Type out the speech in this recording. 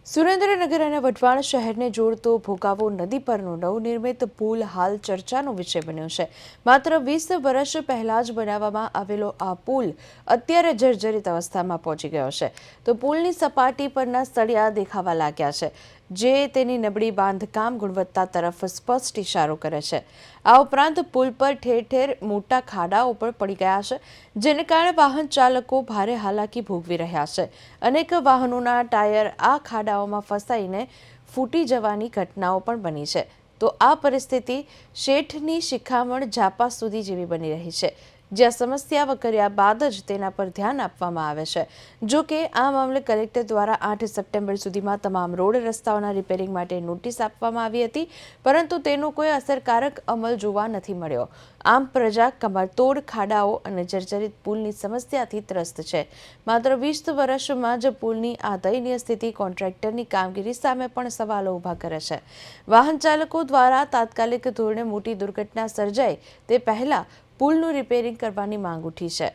સુરેન્દ્રનગર અને વઢવાણ શહેરને જોડતો ભોગાવો નદી પરનો નવનિર્મિત પુલ હાલ ચર્ચાનો વિષય બન્યો છે. માત્ર 20 વર્ષ પહેલા જ બનાવવામાં આવેલો આ પુલ અત્યારે જર્જરિત અવસ્થામાં પહોંચી ગયો છે. તો પુલની સપાટી પરના સળિયા દેખાવા લાગ્યા છે, જે તેની નબળી બાંધકામ ગુણવત્તા તરફ સ્પષ્ટ ઇશારો કરે છે. આ ઉપરાંત પુલ પર ઠેર ઠેર મોટા ખાડાઓ પણ પડી ગયા છે, જેને કારણે વાહન ચાલકો ભારે હાલાકી ભોગવી રહ્યા છે. અનેક વાહનોના ટાયર આ ખાડાઓમાં ફસાઈને ફૂટી જવાની ઘટનાઓ પણ બની છે. તો આ પરિસ્થિતિ શેઠની શિખામણ ઝાપા સુધી જેવી બની રહી છે, જ્યાં સમસ્યા વકર્યા બાદ જ તેના પર ધ્યાન આપવામાં આવે છે. જો કે આ મામલે કલેક્ટર દ્વારા 8 સપ્ટેમ્બર સુધીમાં તમામ રોડ રસ્તાઓના રિપેરિંગ માટે નોટિસ આપવામાં આવી હતી, પરંતુ તેનો કોઈ અસરકારક અમલ જોવા નથી મળ્યો. આમ પ્રજા કમરતોડ ખાડાઓ અને જર્જરિત પુલની સમસ્યાથી ત્રસ્ત છે. માત્ર 20 વર્ષમાં જ પુલની આ દયનીય સ્થિતિ કોન્ટ્રાક્ટરની કામગીરી સામે પણ સવાલો ઊભા કરે છે. વાહન ચાલકો દ્વારા તાત્કાલિક ધોરણે મોટી દુર્ઘટના સર્જાય તે પહેલા પુલનું રિપેરિંગ કરવાની માંગ ઉઠી છે.